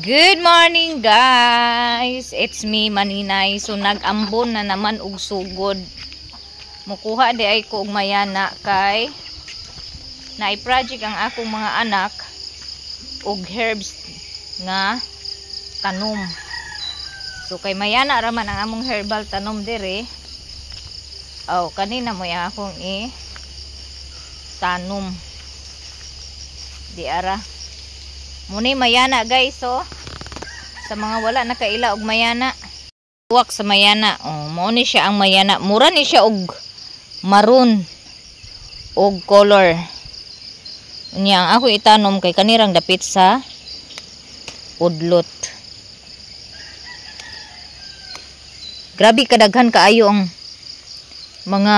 Good morning guys, it's me Maninay. So nag-ambon na naman og sugod. Mukuha di ay ko og mayana kay na-project ang akong mga anak og herbs nga tanom. So kay mayana raman ang among herbal tanom dire. Oh, kanina mo ya akong tanom. Di ara. Muni mayana guys, so sa mga wala nakaila og mayana, tuwak sa mayana. Oh, mo ni siya ang mayana. Mura ni siya og maroon og color. Unya ang ako itanom kay kanirang dapit sa udlot. Grabe kadaghan kaayo ang mga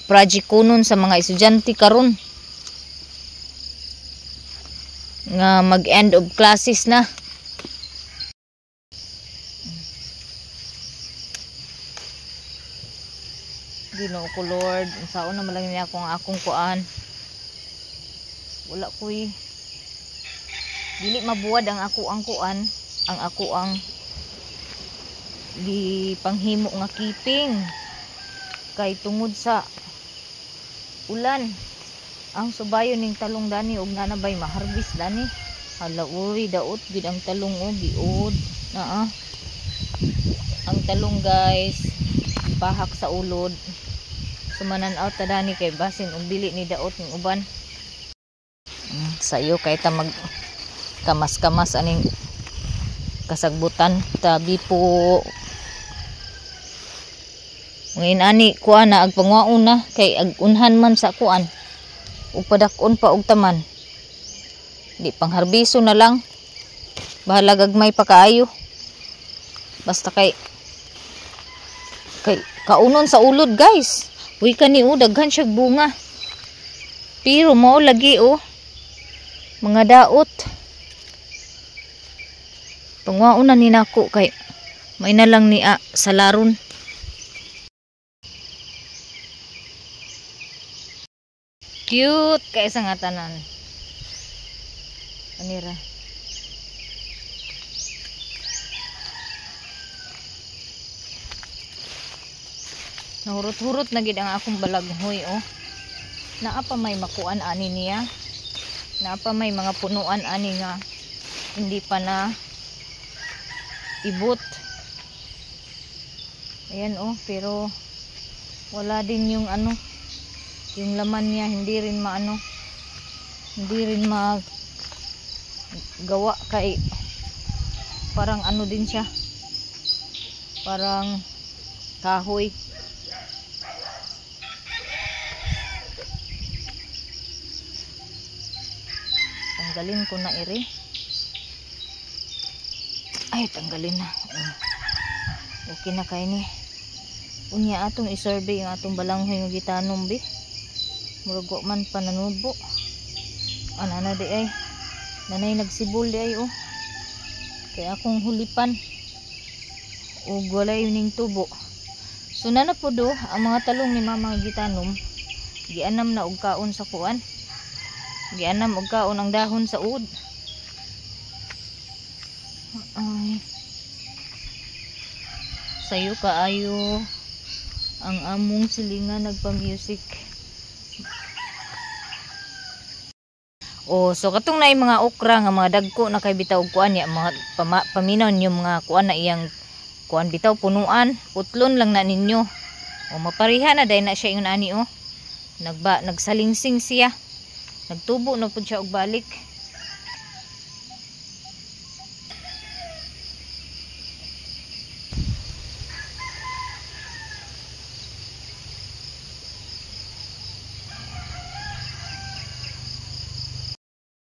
project kunon sa mga estudyante karon. Nga mag-end of classes na. Ginoo ko Lord, unsaon na malang niya akong kuan. Wala ko'y dili mabuwad ang ang kuan, ang ang di panghimo nga keeping kay tungod sa ulan. Ang subayon ning talong dani og nanabay maharbis dani. Hala uy, daot gid ang talong og giud. Ang talong guys, pahak sa ulod. Sumanan-out ta dani kay basin og dili ni daot ning uban. Sayo kay ta mag kamas-kamas aning kasagbutan tabi po. Ngayon ani kuan na agpangwaon na kay agunhan man sa kuan. Upadakon pa og taman. Di pangharbiso na lang. Bahala gagmay pa kaayo. Basta kay kaunon sa ulod guys. Uy kani daghan siya bunga. Pero mao lagi mga daot. Pangwaon na ni nako kay may na lang ni sa laron. Cute kay sa nga tanan. Anira. Nahurot-hurot na gid ang akong balaghoy Naa pa may makuan ani niya. Naa pa may mga punuan ani nga hindi pa na ibot. Ayan pero wala din yung yung laman niya hindi rin gawa kay parang din siya, parang kahoy. Tanggalin ko na ay tanggalin na. Okay na kay ni unya atong i-survey ang atong balanghoy nga gitanom bi. Murag man pananubo. Ana di ay. Nanay nagsibol di ay Kaya akong hulipan. Ug walay ning tubo. So na po ang mga talong ni mama gitanom. Gianam na og kaon sa kuan. Gianam og kaon ang dahon sa ud. Ay. Sayo kaayo ang among silingan nagpa-music. So katong na yung mga okra nga mga dagko na kay bitaw kuan ya mga paminaw yung mga kuan na iyang kuan bitaw punuan, putlon lang na ninyo. Mapariha na dahil na siya yung ani nagsalingsing siya. Nagtubo na pud siya og balik.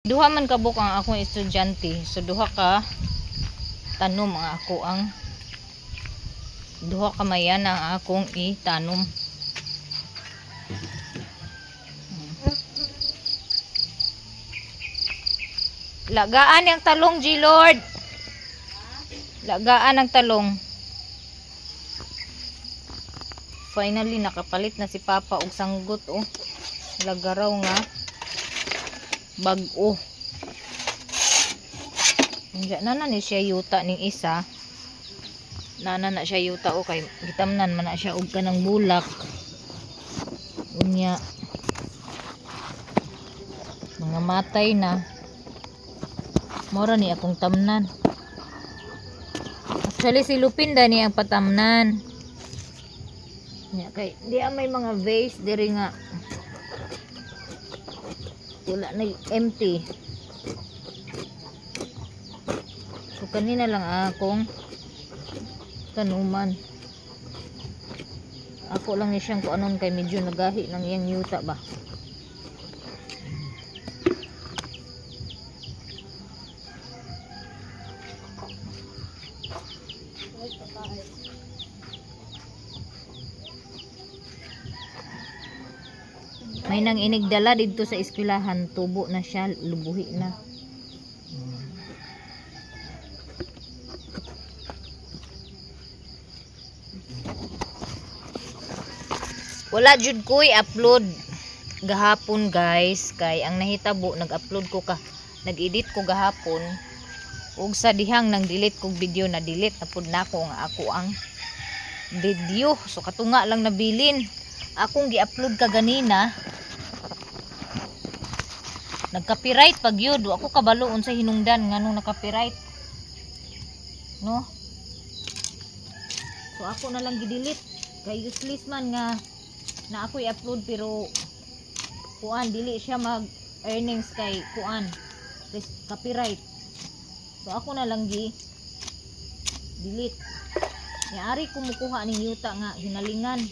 Duha man kabuk ang akong estudyante. So duha ka tanom ang ako ang duha ka mayan ang akong itanom. Lagaan ang talong, G Lord. Lagaan ang talong. Finally nakapalit na si Papa og sanggot lagaraw nga bag-o. Nana ni siya yuta ning isa. Nana na siya yuta kay gitamnan man na siya og kanang bulak. Unya mga matay na. Mora ni akong tamnan. Actually si Lupin dani ang patamnan. Nya kay di may mga vase diri nga wala na empty. So kanina lang akong tanuman. Ako lang ni siyang kung anon kay medyo nagahi ng iyang yuta ba. May nang inigdala dito sa eskwelahan, tubo na siya, lubuhi na. Wala jud ko i-upload gahapon guys, kay ang nahitabo nag-upload ko nag-edit ko gahapon ug sa dihang nang delete kog video na delete na pud nako nga ako ang video. So katunga lang nabilin. Akong gi-upload ganina. Nag-copyright pag yun. Ako kabalo unsa hinungdan nga nung naka-copyright. No? So ako na lang gi-delete. Kay useless man nga na ako i-upload pero kuan dili siya mag-earnings kay kuan copyright. So ako na lang gi-delete. Yari kumukuha ning yuta nga hinalingan.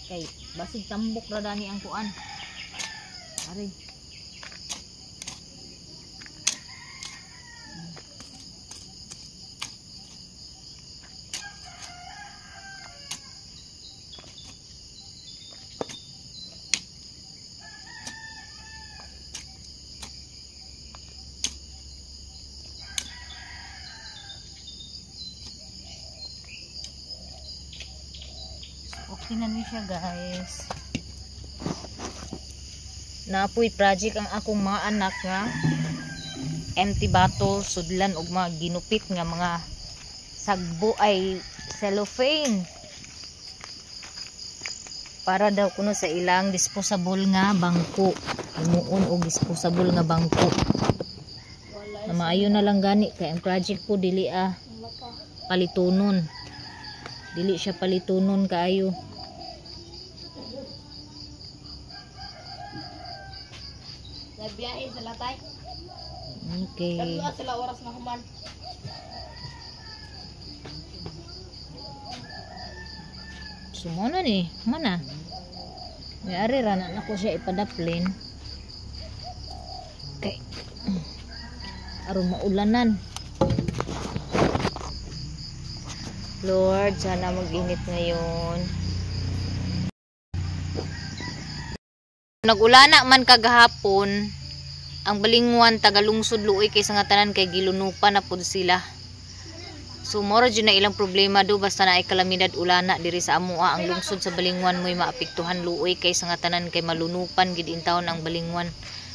Kay basig tambok ra dani ang kuan. Ari. Okay na ni siya guys. Naapoy project ang akong mga anak nga empty bottle, sudlan og mga ginupit nga mga sagbo ay cellophane para daw kuno sa ilang disposable nga bangko. Himuon og disposable nga bangko. Na maayo na lang gani kay ang project ko dili palitunon. Dili siya palitunon kaayo. Biyahe sa latay. Okay. Kadto sila oras nga human. Sumona ni, mana? May ari ra na ko siya ipadaplin. Okay. Aron maulanan. Lord, sana mag-init ngayon. Nag-ulana man kagahapon. Ang balingwan tagalungsod luoy kay sa nga tanan kay gilunupa na pud sila. So mora jud na ilang problema do basta na ay kalamidad ulana diri sa amoa ang lungsod sa balingwan mo'y maapektuhan luoy kay sa nga tanan kay malunupan gid intawon ang balingwan.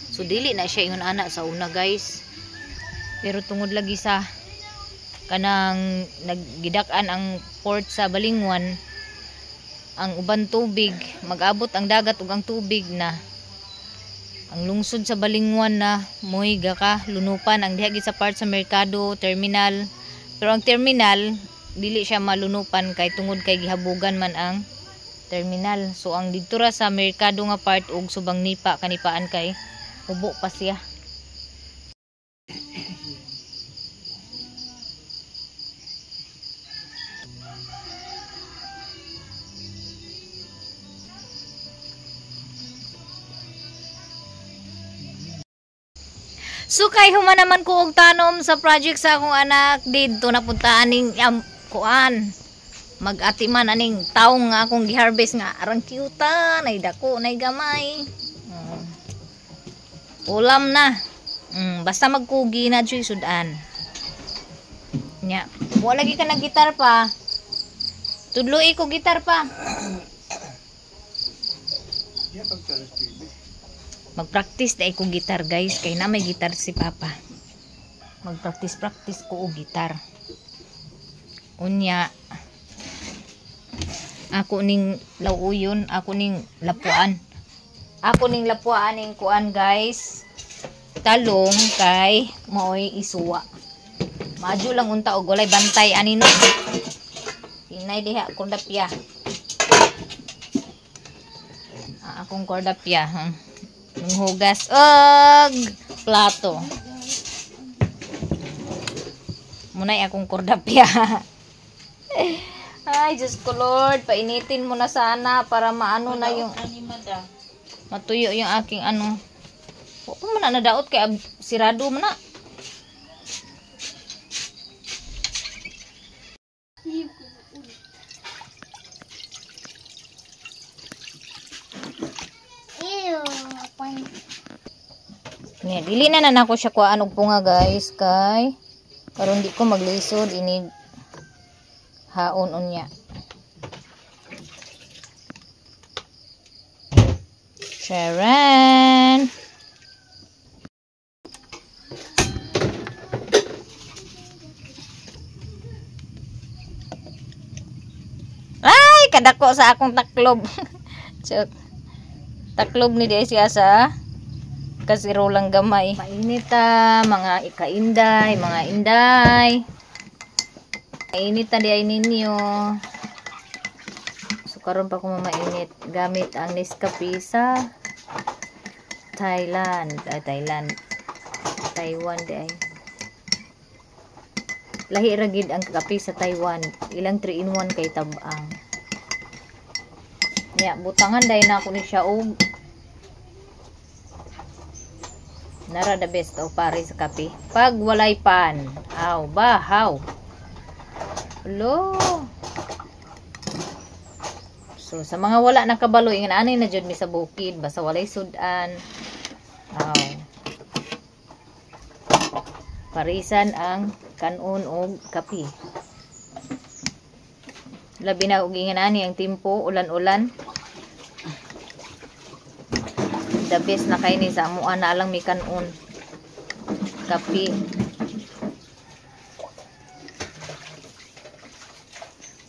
So dili na siya ingon ana sa una guys. Pero tungod lagi sa kanang naggidak-an ang port sa balingwan ang uban tubig, mag-abot ang dagat ug ang tubig na ang lungsod sa Balingwan na moy ka lunupan ang diha gid sa part sa merkado, terminal. Pero ang terminal dili siya malunupan kay tungod kay gihabugan man ang terminal. So ang didto ra sa merkado nga part ug subang nipa kanipaan kay ubo pa siya. So kay human naman ko og tanom sa project sa akong anak didto napunta aning kuan. Mag-ati man aning taong nga akong gi-harvest nga arang cute nay dako nay gamay. Ulam na. Basta magkugi na jud sudan. Nya, wala lagi ka nag gitar pa. Tudloy ko gitar pa. Mag-practice dai ko gitar guys kay na may gitar si Papa. Mag-practice ko og gitar. Unya ako ning lawuyon, ako ning lapuan. Ako ning lapuan ning kuan guys. Talong kay moy isuwa. Maju lang unta og walay bantay ani no. Inay diha kordapya. Akong kordapya, hugas og plato. Munay akong kordapya. Ay, Diyos ko Lord, painitin mo na sana para maano na yung matuyo yung aking ano. Huwag mo na nadaot kay sirado mo na. Nga, dili na nako siya kuhaan og punga guys kay karon di ko maglisod ini haon unya. Sharon. Ay, kadako sa akong taklob. Taklob ni di siya sa kasiro lang gamay. Mainit mga ikainday, mga inday. Mainit di ay ninyo. So karon pa ko mamainit gamit ang Nescafe sa Taiwan di ay. Lahi ra gid ang kape sa Taiwan. Ilang 3 in 1 kay tabang. Nya butangan day na ako ni siya og nara the best o pare sa kape. Pag walay pan, aw bahaw. Hello. So sa mga wala nakabalo ingon anay na jud mi sa bukid basta walay sudan. Aw. Parisan ang kanon og kape. Labi na og ingon ani ang timpo ulan-ulan. The best na kay ni sa amuan na lang mi kanon kape.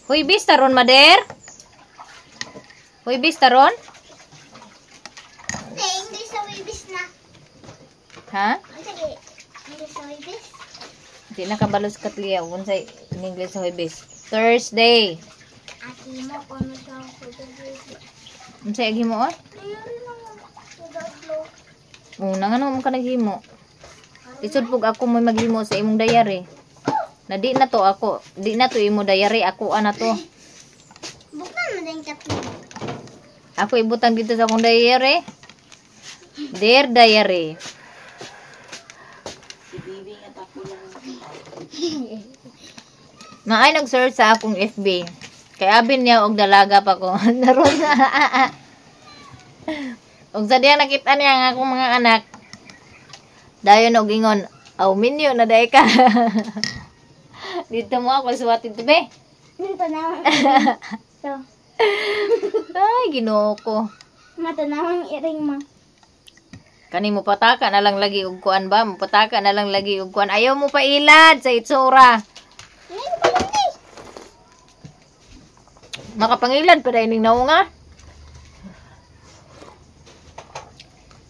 Hoy bis taron mader. Hoy bis taron. English sa wibis na. Ha? Sige. English sa wibis. Di na kabalos katliya unsay in English sa hoy bis. Thursday. Ati mo kono sa Thursday. Unsay agi mo on? Una nga naman ka naghimo. Isod pug ako mo maghimo sa imong diary. Na di na to ako. Di na to imo diary. Ako ana to. Buktan mo din kape. Ako ibutang dito sa akong diary. Dear diary. Si Bibi nga tako lang. Naay nag-search sa akong FB. Kaya abin niya og dalaga pa ko. Naroon na. Og sa diya nakita niya ang akong mga anak. Dayon og ingon, "Aw minyo na day ka." Dito mo ako suwatin to be. Dito na. So, Ay, Ginoo ko. matanawang iring mo. Kani mo pataka na lang lagi og kuan ba? Mo pataka na lang lagi og kuan. Ayaw mo pa ilad sa itsura. Makapangilad pa dahil naunga.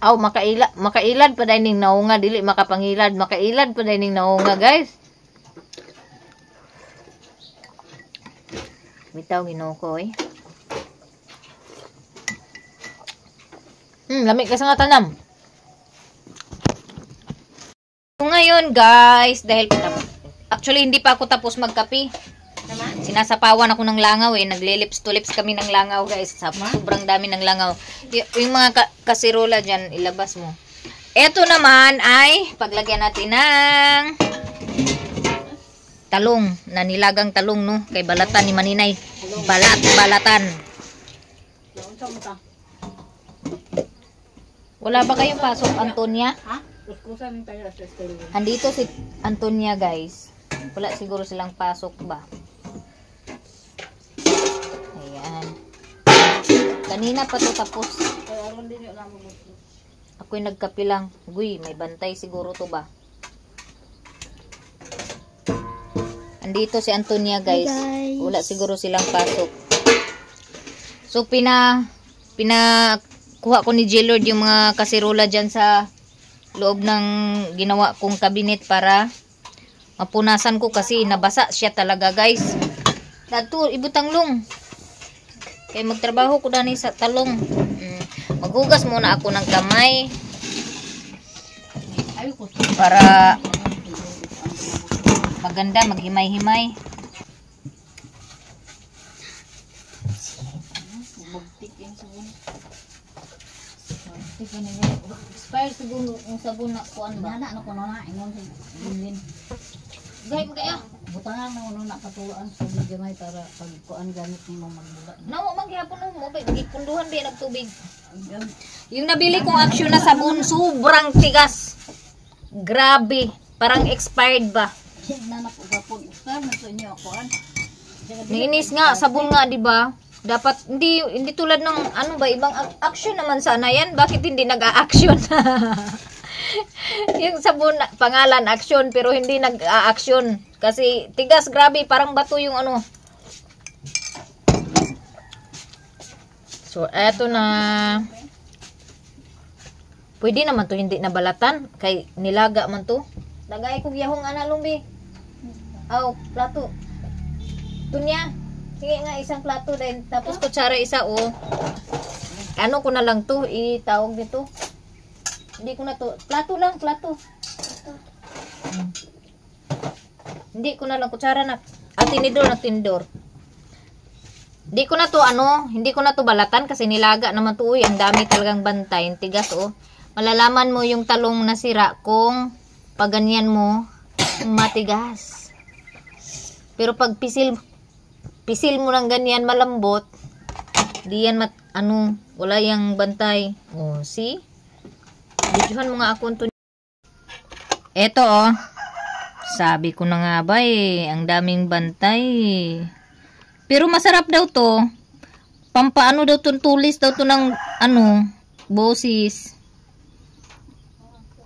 Aw, makailad pa dahil naunga. Dili makapangilad. Makailad pa dahil naunga, guys. Bitaw ginukoy. Lamig kasi nga tanam. So, ngayon, guys, dahil actually hindi pa ako tapos magkape. Sinasapawan ako ng langaw eh. Naglilips to lips kami ng langaw, guys. Sobrang dami ng langaw. Yung mga kasirola dyan, ilabas mo. Ito naman ay paglagyan natin ng talong. Na nilagang talong, no? Kay balatan ni Maninay. Balatan. Wala ba kayong pasok, Antonia? Ha? Andito si Antonia, guys. Wala siguro silang pasok ba? Ayan. Kanina pa to tapos. Ako'y nagkape lang. Guy, may bantay siguro to ba? Andito si Antonia, guys. Hi, guys. Wala siguro silang pasok. So, kuha ko ni J-Lord yung mga kasirola dyan sa loob ng ginawa kong kabinet para mapunasan ko kasi nabasa siya talaga, guys. Dato, ibutang long. Kaya magtrabaho ko dani sa talong. Maghugas muna ako ng kamay para maganda, maghimay-himay. Expire siguro yung sabon na kuan ba? Nana ko na ingon si Bunlin. Gay mo kaya? Butangan na uno na katulaan sa gamay para pag kuan gamit nimo magbula. Nawa maghapon mo ba gipunduhan ba nagtubig. Yung nabili kong action na sabon sobrang tigas. Grabe, parang expired ba? Nana ko gapon. Sir na sa inyo kuan. Niinis nga sabon nga, di ba? Dapat hindi tulad ng ano ba ibang action naman sana yan. Bakit hindi nag-a-action? Yung sabon pangalan action pero hindi nag-a-action kasi tigas, grabe, parang bato yung ano. So eto na. Pwede naman to hindi nabalatan kay nilaga man to. Lagay ko giyahong ana lumbi. Aw, plato. Tunya. Sige nga, isang plato din. Tapos kutsara isa, oh. Ano ko na lang to, itawag dito. Hindi ko na to. Plato lang, plato. Hindi ko na lang, kutsara na. Tinidor na tinidor. Hindi ko na to, hindi ko na to balatan kasi nilaga naman to. Uy, ang dami talagang bantay. Tigas, oh. Malalaman mo yung talong na sira kung pag ganyan mo, matigas. Pero pag pisil mo ng ganyan malambot, di yan wala yang bantay. Oh, see? Videohan mo nga ako. Eto, oh. Sabi ko na nga ba eh, ang daming bantay. Pero masarap daw to. Pampaano daw to, tulis daw to ng bosis.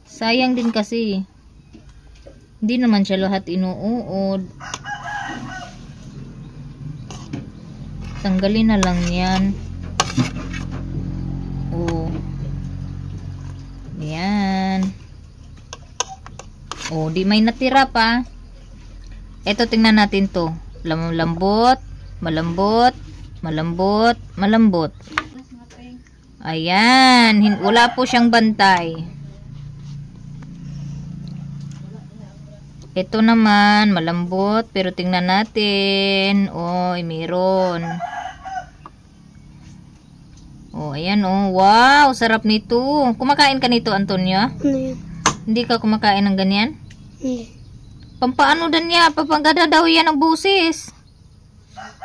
Sayang din kasi. Hindi naman siya lahat inuud. Tanggalin na lang yan. Oh. Yan. Oh, di may natira pa. Ito, tingnan natin to. Malambot, malambot, malambot, malambot. Ayan. Wala po siyang bantay. Ito naman, malambot. Pero tingnan natin. Oy, meron. Oh, ayan, oh. Wow, sarap nito. Kumakain ka nito, Antonio? Hindi ka kumakain ng ganyan? Hindi. Pampaano dan niya? Papanggada daw yan ang busis.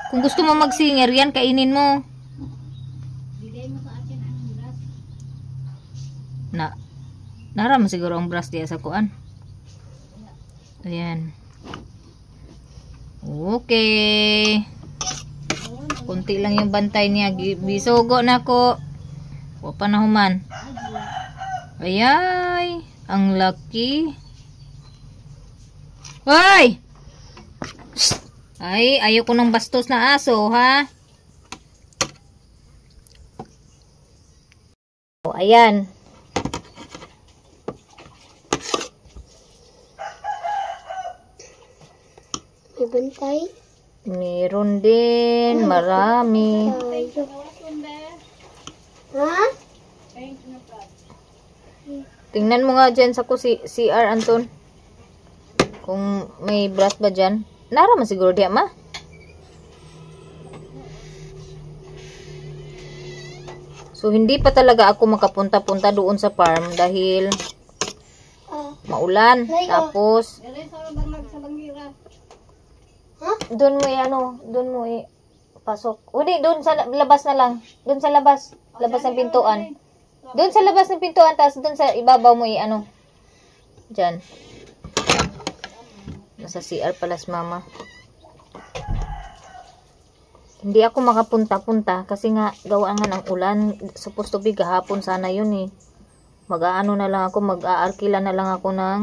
Kung gusto mo magsinger yan, kainin mo. Bigay mo sa akin ang brush. Naram siguro ang brush diya sa kuan. Ayan. Okay. Kunti lang yung bantay niya. Bisugo na ko. Wapa na human. Ayay. Ang laki. Hoy! Ay, ayoko ng bastos na aso, ha? ayan. May bantay. Meron din. Marami. Tayo. Ha? Tingnan mo nga dyan sa CR, Anton. Kung may brush ba dyan. Nara man siguro diya, ma. So, hindi pa talaga ako makapunta-punta doon sa farm dahil maulan. Tapos, doon mo doon mo pasok. Hindi, doon sa labas na lang. Doon sa labas. Labas ng pintuan. Doon sa labas ng pintuan, tapos doon sa ibabaw mo dyan. Nasa CR pala si mama. Hindi ako makapunta-punta kasi nga gawaan nga ng ulan. Supposed to be gahapon sana yun eh. Mag-aano na lang ako, mag-aarkila na lang ako ng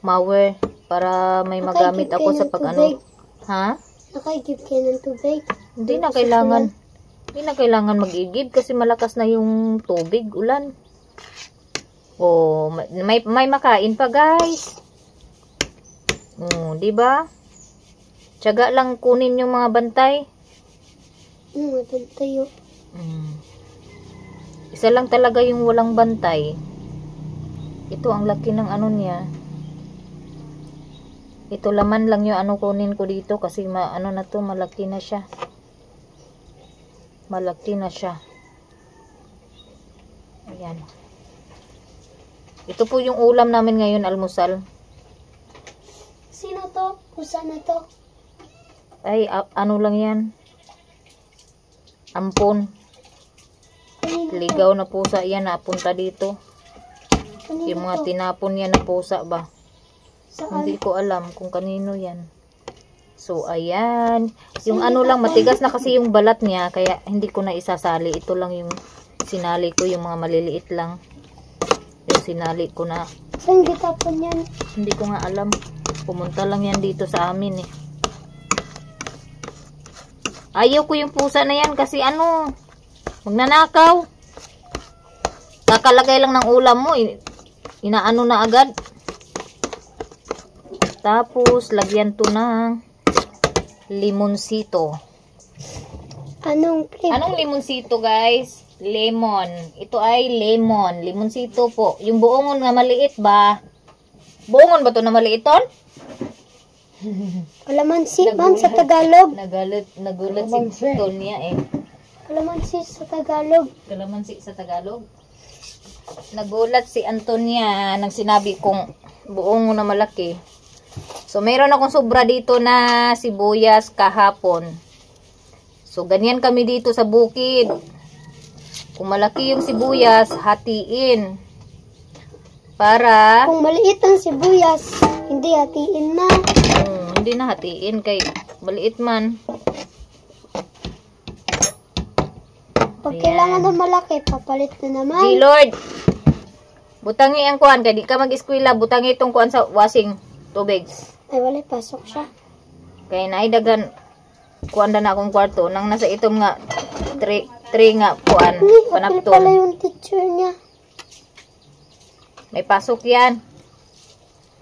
mower para may magamit ako sa pag-ano. Ha? Nakaigib kayo ng tubig. Hindi na kailangan. Hindi na kailangan mag-igib kasi malakas na yung tubig, ulan. Oh, may makain pa, guys. Oh, 'di ba? Tiyaga lang kunin yung mga bantay. May bantay yun. Isa lang talaga yung walang bantay. Ito ang laki ng ano niya. Ito laman lang yung kunin ko dito kasi ano na to, malaki na siya. Malaki na siya. Ayan. Ito po yung ulam namin ngayon, almusal. Sino to? Kusa na to? Ay, ano lang yan. Ampon. Ligaw na pusa yan, napunta dito. Yung mga tinapon yan na pusa ba? Hindi ko alam kung kanino yan. So, ayan. Yung ano lang, matigas na kasi yung balat niya. Kaya, hindi ko na isasali. Ito lang yung sinali ko. Yung mga maliliit lang. Yung sinali ko na. Saan gitapon yan? Hindi ko nga alam. Pumunta lang yan dito sa amin eh. Ayaw ko yung pusa na yan kasi ano, magnanakaw. Kakalagay lang ng ulam mo. Inaano na agad. Tapos, lagyan to ng limonsito. Anong limonsito, guys? Lemon. Ito ay lemon. Limonsito po. Yung buongon nga maliit ba? Buongon ba to na maliit ton? Kalamansi man sa Tagalog. Nagulat si Tonya eh. Kalamansi sa Tagalog. Kalamansi sa Tagalog. Nagulat si Antonia nang sinabi kong buongon na malaki. So, meron akong sobra dito na sibuyas kahapon. So, ganyan kami dito sa bukid. Kung malaki yung sibuyas, hatiin. Para... Kung maliit ang sibuyas, hindi hatiin na. Hindi na hatiin kay maliit man. Pag kailangan na malaki, papalit na naman. Di Lord, butangi ang kuan. Kaya di ka mag-eskwela, butangi itong kuan sa washing tubig. Ay, wala, pasok siya. Kaya naidagan kuan na akong kwarto. Nang nasa itom nga, three nga kuan. Panapton. Pala yung teacher niya. May pasok yan.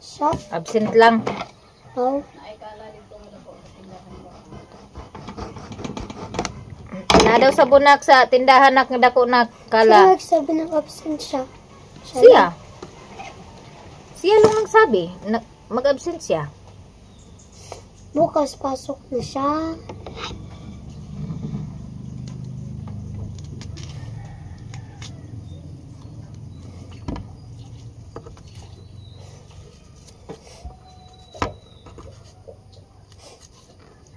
Siya? Absent lang. Oh. Na daw sa bunak sa tindahan na dako na kala. Siya nagsabi ng absent siya. Siya lang nagsabi. Mag-absent siya. Bukas pasok na siya.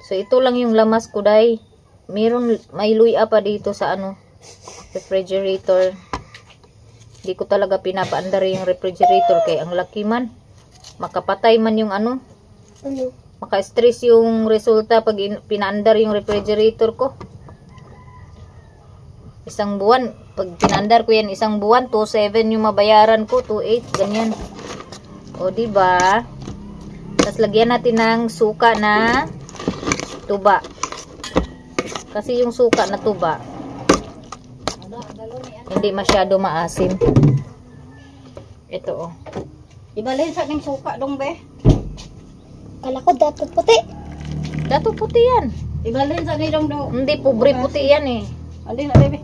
So, ito lang yung lamas ko, day. May luya pa dito sa refrigerator. Hindi ko talaga pinapaandar yung refrigerator kaya ang laki man. Makapatay man yung Ano? maka-stress yung resulta pag pinaandar yung refrigerator ko. Isang buwan, pag pinaandar ko yan isang buwan, 2.7 yung mabayaran ko, 2.8, ganyan. O, diba? Tapos lagyan natin ng suka na tuba. Kasi yung suka na tuba, Hindi masyado maasim. Ito oh. Ibalhin sa ning suka dong be. Kala ko dato puti. Dato puti yan. Ibalhin sa ning dong do. Hindi, pobre puti yan eh. Alin na bebe.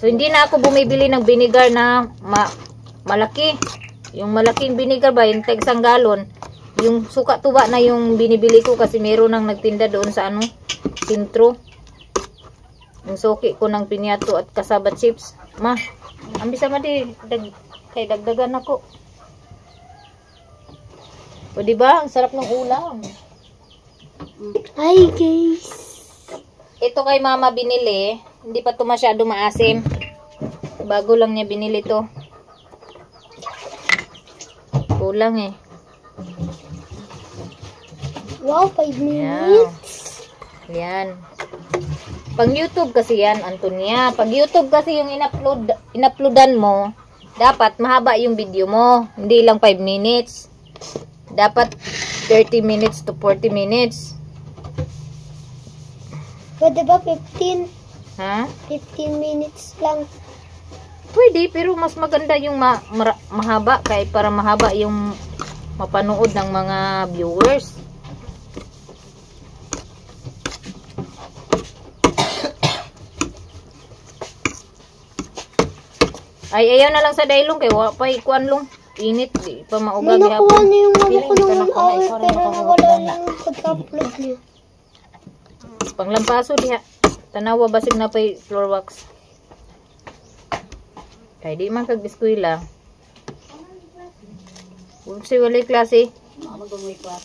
So, hindi na ako bumibili ng vinegar na malaki. Yung malaking vinegar ba, yung tag isang galon. Yung suka tuba na yung binibili ko kasi meron nang nagtinda doon sa ano, sintro. Yung suki ko ng pinyato at kasaba chips. Ma, ambisa ma di, kay dagdagan ako. O diba, ang sarap ng ulam. Hi guys. Ito kay mama binili. Hindi pa ito masyado maasim. Bago lang niya binili to. Kulang eh. Wow, 5 minutes. Yan. Pang YouTube kasi yan, Antonia. Pag YouTube kasi yung in-uploadan mo, dapat mahaba yung video mo. Hindi lang 5 minutes. Dapat 30 minutes to 40 minutes. Pwede ba 15? Ha? 15 minutes lang. Pwede, pero mas maganda yung mahaba kaya para mahaba yung mapanood ng mga viewers. Ay, ayaw na lang sa dailong kay wapay kuan long. Init, di pa maubag May nakuha hapon. na yung mama ko Feeling ng ko hour ikaw rin pero makakakuha nawala na. yung pagka-upload niya. Panglampaso diha. Tanawa basig na pay floor wax. Kay di man kag eskwela. Ug si walay klase.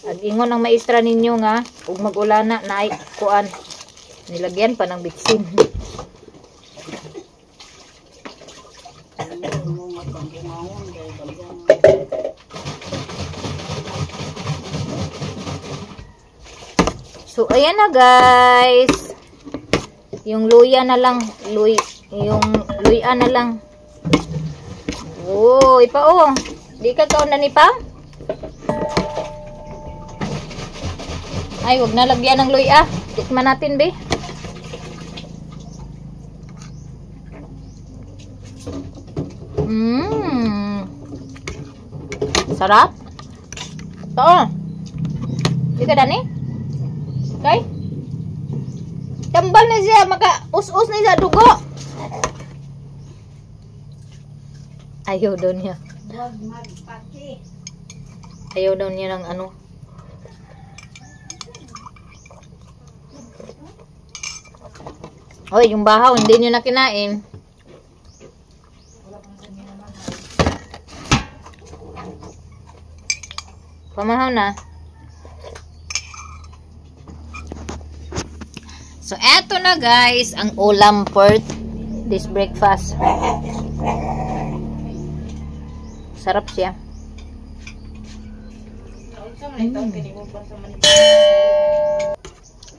Ag ingon ang maestra ninyo nga ug mag-ulana na ay kuan. Nilagyan pa ng bitsin. So ayan na guys. Yung luya na lang, yung luya na lang. Oh, ipa oh. Di ka kaon na ni pa? Ay, wag na lagyan ng luya. Tikman natin, be. Sarap. Ito. Di ka dani? Okay? Tambal na siya, maka-us-us na siya dugo. Ayaw daw niya. Ayaw daw niya ng ano. Hoy, yung bahaw, hindi nyo na kinain. Pamahaw na. So, eto na guys, ang ulam for this breakfast. Sarap siya.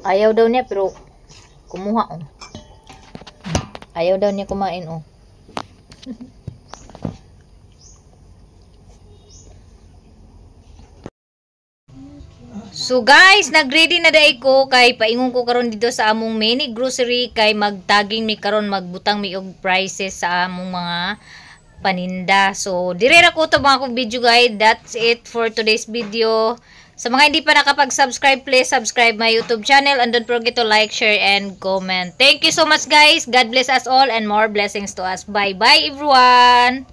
Ayaw daw niya pero kumuha oh. Ayaw daw niya kumain oh. So guys, nagready na day ko kay paingon ko karon dito sa among mini grocery kay magtaging mi karon magbutang mi og prices sa among mga paninda. So dire ra ko to mga kong video guys. That's it for today's video. Sa mga hindi pa nakapag-subscribe, please subscribe my YouTube channel and don't forget to like, share and comment. Thank you so much guys. God bless us all and more blessings to us. Bye bye everyone.